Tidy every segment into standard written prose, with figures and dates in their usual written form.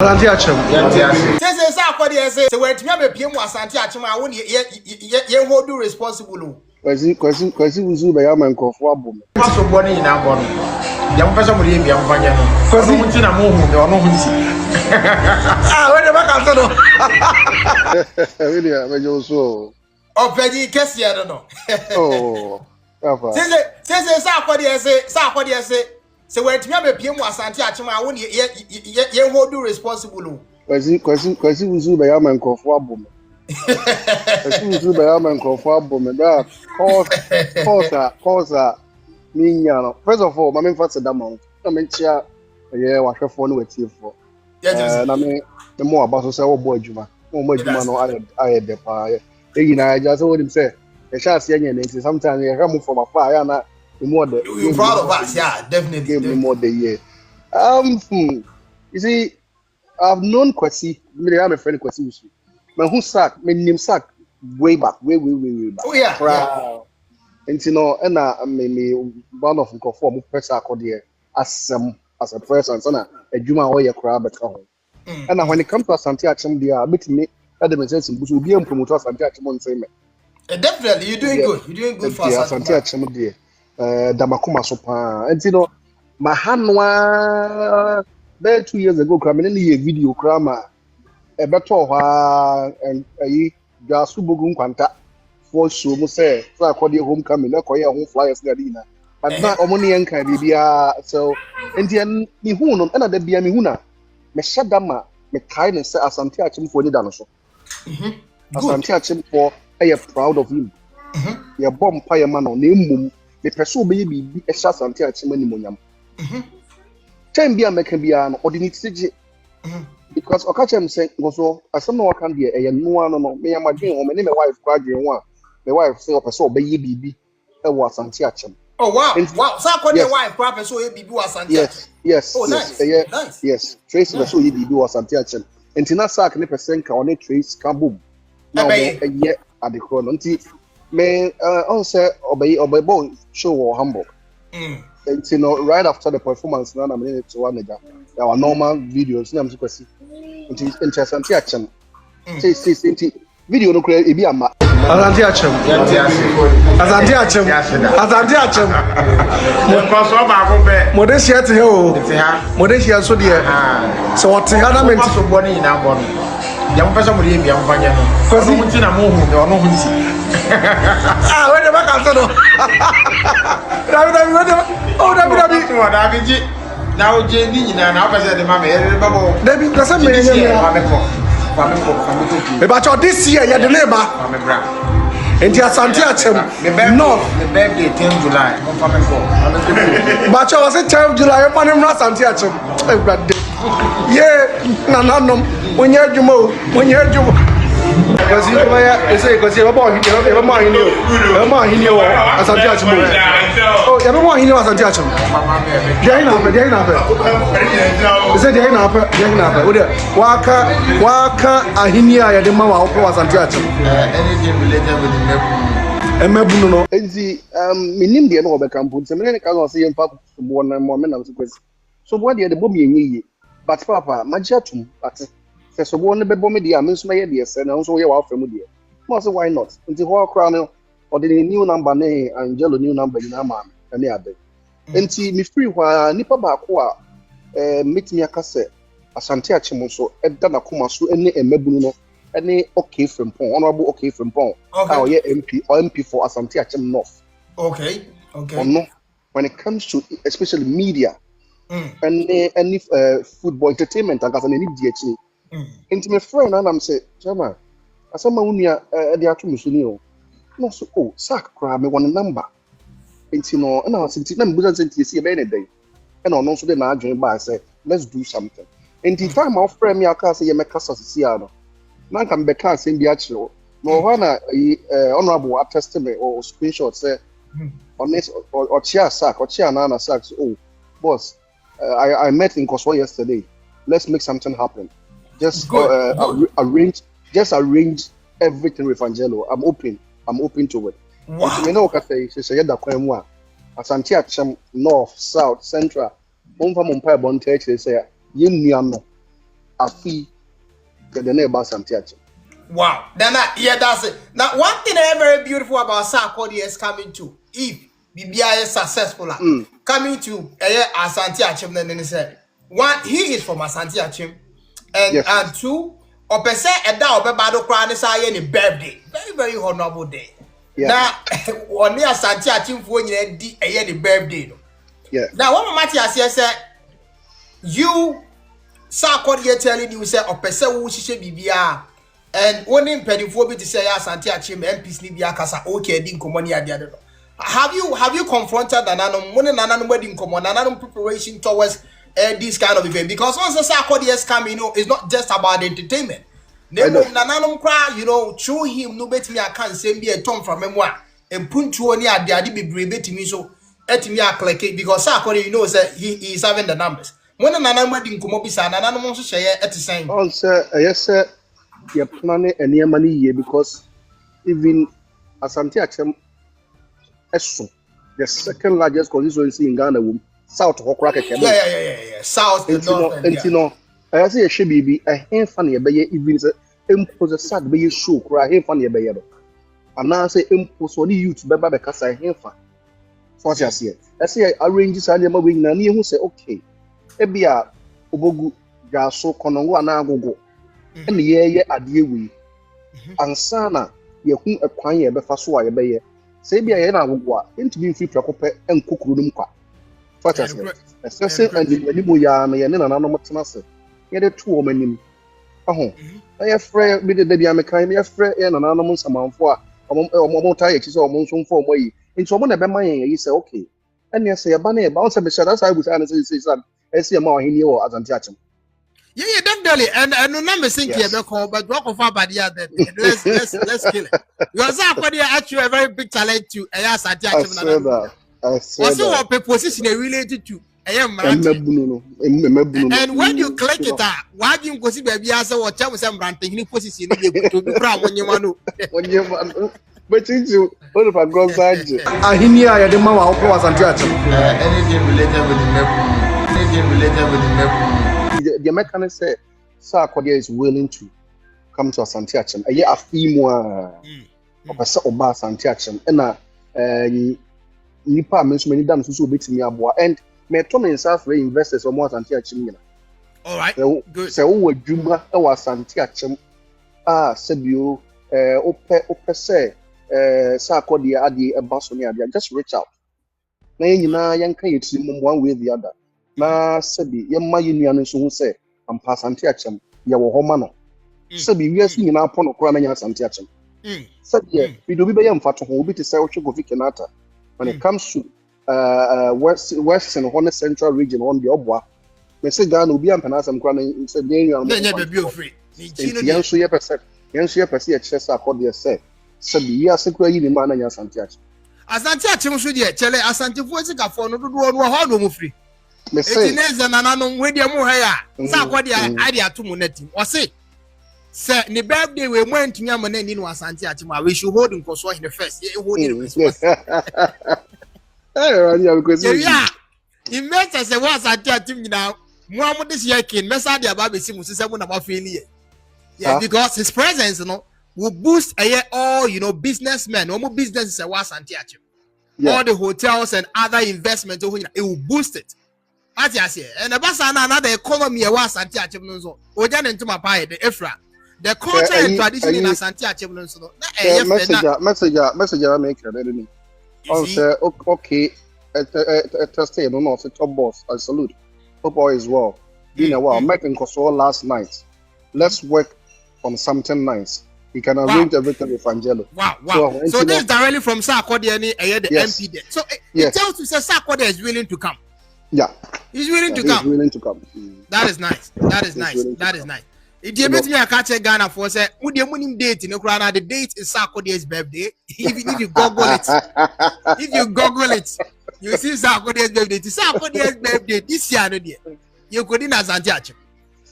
Asante Akyim. Say Sarkodie say wait me be piem Asante Akyim a won ye hold responsible. Kwasi wuzu be ya mankofo abom. Paso boni ina bono. Ya mpesa mo ye bia mpanya no. Kwasi munti na mo hu de ono hu nti. Ah, we dey back answer no. Really me jo so. Opedi kesi ya no. Oh. Papa. Say Sarkodie say wait me be piem Asante Akyim a won ye hold responsible. Kwasi wuzu be ya mankofo abom. Kwasi wuzu be ya mankofo abom da cause ninya no. First of all, mama mfa seda ma. Na me chia ye wahwefo no watiefo. Na me mo abaso se wo bo adwuma. Mo adwuma no aye de pa. E na ja so wodim say e sha ase anya na sometimes you come from afar ya na more the you proud of us, yeah, definitely. More the year. You see, I've known Kwasi. I'm a friend Kwasi Usu. My who sack, my name sack way back. Oh yeah. And you know, and me one of the form press Sarkodie as a person, so na a Juma or your crab at home. And when it comes to Asante Akyim, they are meeting me at the message will be a promoter of Asante Akyim on same. Definitely, you're doing good. You're doing good for Asante Akyim dear. Damakuma sopa. And you know, my hand was there 2 years ago. Cramming any video crammer. A better and a Jasubugun Quanta for show Muse. So I call you homecoming, not call your home flyers Gadina. But not Omoni and Caribia. So, and then Mihun, another Bia Mihuna. Meshadama, me kindness, Asante Akyim for the dinosaur. Asante Akyim for I am proud of him. Your bomb fire man on name. The person be a shot Asante Akyim anymore. Ten be a mecanian or the need because Okachem saying, also, as some no can be a no one, me and my dream, or my wife graduating one. My wife say, so baby, I was Asante Akyim. Oh wow, Sarkodie wife, proper so you be Asante. Yes. Oh, nice. Yes. Trace the so you be Asante Akyim. And Tina Sark, ne percent can only trace can boom. Now, a year at the corner. May also obey boy show or humble. And you know, right after the performance, now I'm in to one our normal videos. I'm supposed to see interesting action. Say, video no create a ma. Asante Akyim. Nkɔsoɔ baako pɛ. Modeshia te ho. Modeshia so de. So what ha na menti Paso boni ina bono. Ya mpesa mo ye bia mpanya no. Kwasi munti na mo hu de ono hu nti. Ah, we dey back answer no. Dabi. Na o je ni nyina na o pese de ma me e babo. Dabi, pese me nyina. Fameko. But this year you the neighbor. Famebra. And the Asante Akyim. No. The birthday 10 July. Fameko. But you was 10 July. You want him Asante Akyim. Yeah, no. When you adwuma. Because you say because you about him Asante Akyim. Oh, you don't him Asante Akyim. Dey na pe. You say dey na pe. O dey waka ahinia ya de ma wa opro Asante Akyim. Anything related with the Emebu no. Enti minim de no obekam se me ne ka go say yemfa bo na mo me na so kwesi. So bo de bo me enye but papa magia tum but se so bo ne be bo me de am nso me ye de se na nso ye wa afra mu de. Mo say why not? Enti ho akra no or the new number ne Angelo new number ni na ma ane ade. Enti me free hwa nipa ba ko a metimi aka se Asante Akyim so e da na koma so ene emebu no ene okay from pon honorable okay from pon how ye MP for Asante Akyim North. Okay. No, when it comes to especially media and any football entertainment and any DH. Into my friend and I'm say, Chama, asama unia the atu musuni no so oh sack cry me one number. Into no and I was saying na buza senti see be day. And on also the na adwen ba say let's do something. And the time my friend me aka say ye make kasa see ano. Man can be can say bi akiro. No wana honorable attest me or screenshot say on this or chia sack or chia nana sack oh boss I met in Nkɔsoɔhene yesterday. Let's make something happen. Just arrange everything with Angelo. I'm open to it. Wow. You know what I say that kwa Asante Akyim North, South, Central. Mumpa Bonte say yen nuano. afi the neighbor Asante Akyim. Wow. Then yeah, that's it. Now, one thing very beautiful about Sarkodie is coming to if BBI is successful, coming to Asante Akyim. Then he said, one, he is from Asante Akyim, and two, or per se a down battle crown is any birthday, very honorable day. Yeah. Now, one near Asante Akyim for any birthday. Yeah. Now, one Matthias said, you Sarkodie telling you say or per se who should be and one in Pediphobi to say Asante Akyim MPs Libya Casa okay didn't come on the other. Have you confronted Nananum one and wedding come on Nananum preparation towards this kind of event? Because once the Sarkodie is coming, it's not just about entertainment. Nananum cry, through him no bet me I can't send me a tom from memoir and puntu on the daddy be brave to me so at me a click it because Sarkodie that he is having the numbers. When Nananum wedding come up is Nananum also share at the same. Also, yes, sir. You're planning a near money year because even Asante Akyim the second largest constituency in Ghana, South Hokraka. Yeah. South and North. I say a shabby, a hand funny a bay, even impose a sad bay show, cry, a funny a bay. And now say impose only you to Baba because I have fun. For just yet. I say I arrange this animal wing, and who say, okay, Ebia Obogu, Gaso, Konongo, and Agogo. And ye adie we ansana ye hu akwan ye befa so ye beye say bia ye na agogwa ntimi mfi prakope enkukuru num kwa fatas especially and the animu ya me ye na nanom tenase ye de to o manim aho ye frɛ bi de bia me kan ye frɛ ye na nanom nsamanfo a omo ta ye chi so omo nsomfo omo yi nti omo na be man ye say okay and ye say ye ba na ye ba on say be shada sai bu say na say say ma ohini wo Asante Akyim. Yeah, definitely. And no number think here, but walk of our body. Let's kill it. Because Sarkodie actually a very big talent to Asante Akyim. I said that. Also, position related to and when you click it, why do you go see baby as a watch with some mmrantehene position to be proud when you want to. But you what if I go inside? Ahinia ya de mama opo Asante Akyim. Anything related with the Mebu. Anything related with the Mebu. The mechanic said Sarkodie is willing to come to Asante Akyim. A year a fee more of a set of bar Asante Akyim. And Nipa means many done so bit me aboa and me turn himself for investors or more Asante Akyim. All right, good. So we Juma was Asante Akyim. Said you ope say Sarkodie adi a basonia. Just reach out. Na yanka it one way or the other. Na sebi yemma yenu so hu se ampa Asante Akyim ye wo homa no sebi wiase nyina apɔ no kora na nya Asante Akyim sebi we do bi be yem fato ho obi te se wo hwe Kofi Kenyatta when it comes to west and Horn Central region on the obwa me se Ghana obi ampa na asem kora na se bi enu na nya be free ni chino yen so ye pese ye kyerɛ Sarkodie se sebi wiase kora yi ni ma na nya Asante Akyim. Asante Akyim so de chele Asante fo sikafo no dodo no ho no mu free. Me say Etineze nananum we de mu ha ya Sarkodie ade atomu natim o say ne birthday we mu antumi amana ni no Asante Akyim we should hold Nkɔsoɔhene first ye hold it Christmas yeah investors say what Asante Akyim nyina mu amu this year kin mesa de aba be si mu sese mu na ba failure yeah because his presence will boost all businessmen or more businesses say what Asante Akyim all the hotels and other investments it will boost it. As I say, and the basa na another economy was Asante Akyim no so. Oja ne ntuma pa the Efra. The culture and tradition in Asante Akyim no so. Message I make ready. I say okay, Thursday no say top boss. I salute. Hope all is well. Been a while. Met Nkɔsoɔ last night. Let's work on something nice. He can arrange everything with Angelo. Wow. So this is directly from Sarkodie the MP there. So it tells you say Sarkodie is willing to come. Yeah. He's willing to come. He's willing to come. That is nice. That is nice. If you bet me, I catch a Ghana for say, would you money date in Ukraine? The date is Sarkodie's birthday. Even if you Google it, you see Sarkodie's birthday. It's Sarkodie's birthday this year. You could in Asante Akyim.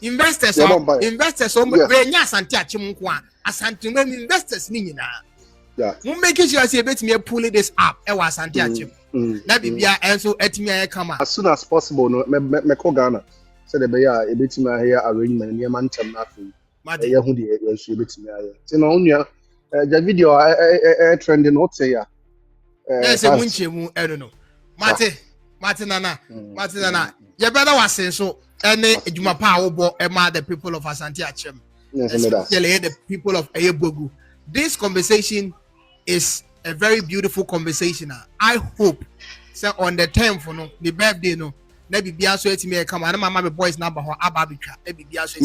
Investors, we nya Asante Akyim kwa. Asante investors ni na. Yeah. We making sure say bet me pull this up. E wa Asante Akyim. Na bibia enso etimi aye kama. As soon as possible no me call Ghana. said the bear a bit my hair arrangement near Mancham nothing. Who the she bit me. You the video trending not say ya. Yes, a winchim, I don't know. Martin Nana. You better was saying so. Any Juma Power the people of Asante Akyim. Especially the people of Atebubu. This conversation is a very beautiful conversation. I hope so on the 10th for the birthday no maybe be also to me come and my boys number ho ababitwa maybe be also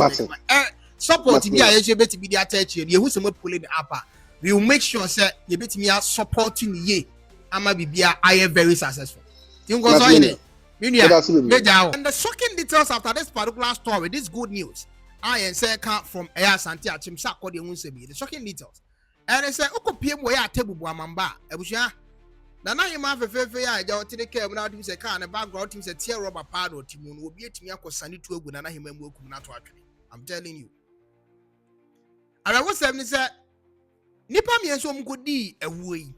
support be a you bet be the attach you who some pulling the upper. We will make sure say you bet me supporting ye ama bibia I am very successful. You go so in and the shocking details after this particular story, this good news. I am say come from ɛrs of Atebubu Sarkodie unsebi. The shocking details. And they say okopiem we Atebubu Abamba ebusua. Na na yema fefefe ya ja otire care na dim say car na background team say tear rubber pad or timu no obi etimi akosane tu egu na na hema mu akum na to atwene. I'm telling you. And I was saying say nipa mienso mkodi ewuyi.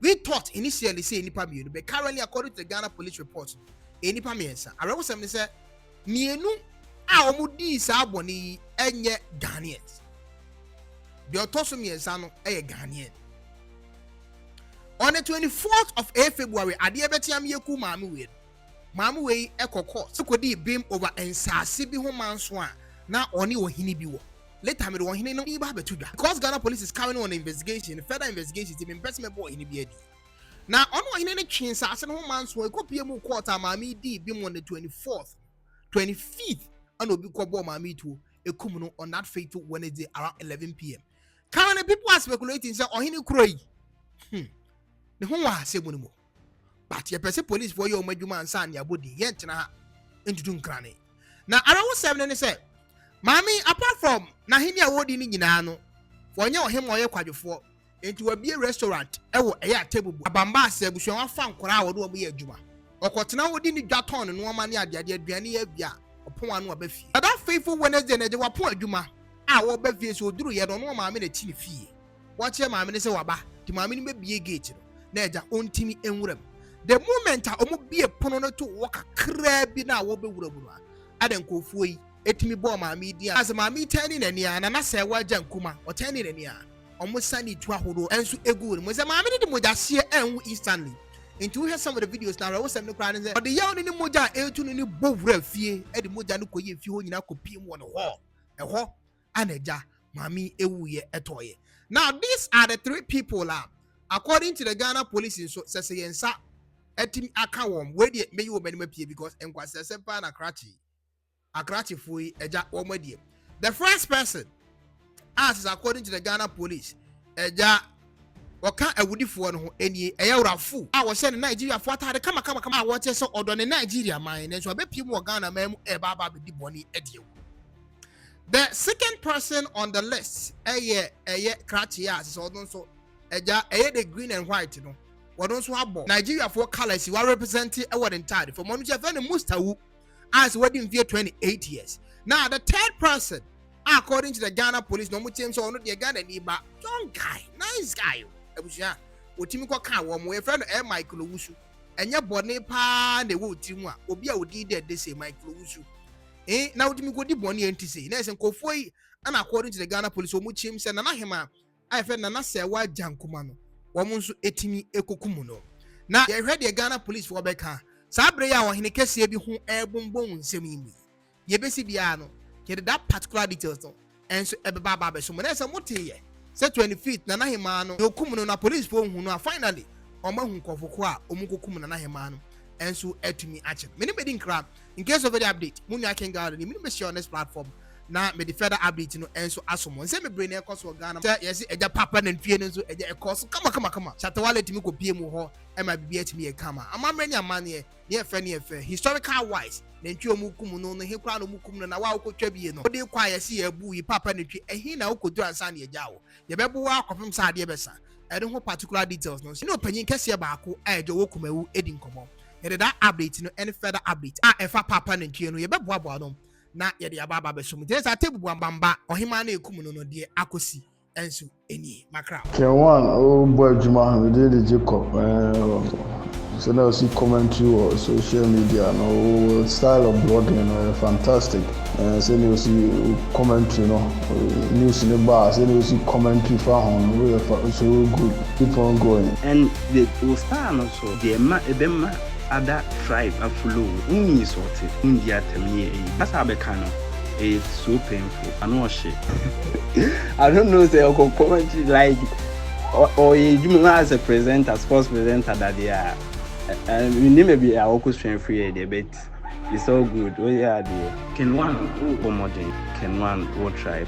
We thought initially say nipa mienu, but currently according to the Ghana police report nipa miensa. I was saying say mienu a omudi sa aboni enye Ghanaians. The otoso miensa no eye Ghanaian. On the 24th of February, ade ebetiam yeku mamu we ekoko Sarkodie bim over ensase bi ho manso a na oni ohini bi wo. Later me the ohini no iba betuda. Because Ghana police is carrying on investigation, further investigations the investment boy in bi adi. Now ono ohini ne twin sase no ho manso e kopie mu court amami di bim on the 24th, 25th and obi kobo mami to ekum no on that fatal Wednesday around 11 p.m. Currently people are speculating say ohini kroi. The home was say money, but your person police for your maduma and son your body yet into doing cranny. Now I was 7 and say, Mammy, apart from Nahinia Wodi Ninano, for him or your quadruple into a beer restaurant, Atebubu Abamba said we shall find Kora do be a juma. Or Cotana would in Jaton and 1 money at the Adriania Bia upon one befi. But that faithful Wednesday they were poor Juma. Our befies will do yet on 1 mammy a chin fee. Watch your mammy say waba, the mammy may be a gate. Neja ontimi enwuram. The moment a omo be pono to walk a crab na wo be wurabura. Adenkofuo yi etimi bo ma mi dia. As ma mi tani na nia na se wa jankuma o tani na nia. Omo sani tu ahodo enso egu mo se ma mi de moja hye enwu instantly. Into we have some of the videos now. I was saying no crying say the yaw ni moja etu ni bo wura fie e de moja no koye fie ho nyina kopiem wo no ho. Eho aneja mami ewu ye etoye. Now these are the 3 people according to the Ghana police, so says yensa etim akawom where the may you be because enkwase sempa na akrachi fui eja omodie. The first person as according to the Ghana police eja waka awudifo no ho eni eyawrafu a wo se Nigeria fo atade kama a wo che so odo ne Nigeria man ne so abepiem wo Ghana man eba be di boni edie. The second person on the list eye krachi as so don so eja the green and white no what also have Nigeria for colors you are representing a word entirely for Monu Jefene Mustawu as wedding via 28 years. Now the third person according to the Ghana police no mutim so no the Ghana niba young guy nice guy ebusia otimi ko kan wo mo e friend Michael Owusu enye bone pa na wo timu a obi a odi de say Michael Owusu na otimi ko di bone entise na ese nkofo yi and according to the Ghana police o mutim se na hema I feel na se wa jankuma no wo nso etimi ekokumu no na ye hwe de Ghana police for beka sa bre ya wo hene kese bi hu ebombon nsem yi ye besi bia no ke that particular details no enso ebeba be so mo na se moteye se 25th na hema no okumu no na police for hu no finally o ma hu nkofoko a omukokumu na hema no enso etumi ache me ne bedi nkra in case of the update munu K1ng Ghana ni me be share on this platform na me the further update no enso asomo nse me brain ekoso Ghana yes eja papa na ntwie nso eja ekoso kama chatawale timi ko pie mu ho e ma bibia timi e kama amamre nya mane ye fe ne fe historical wise na ntwie omukum no he kra no mukum no na wa okotwa bie no de kwa yesi ye bu yi papa na ntwie ehi na okodu ansa na eja wo ye bebo wa akopem sa ade besa e de ho particular details no no panyin kese ba ko eja wokumawu edi nkomo ye that update no any further update efa papa na ntwie no ye bebo abo no na ye de ababa be so mu tese Atebubu Abamba ohima na ekum no de akosi enso eni makra K1 o boy juma we dey Jacob So now see commentary or social media, no style of blogging, fantastic. So now see commentary, news in the bar. So now see commentary for home, so good. Keep on going. And the style also the other tribe are flow. Uni sorted India Tamie. That's how becano. It's so painful. I know shit. I don't know say I'll commentary like or you as a presenter, sports presenter that they are. And we maybe I will strength free a bit. It's all good. Oh yeah, the K1ng Ghana, K1ng will try.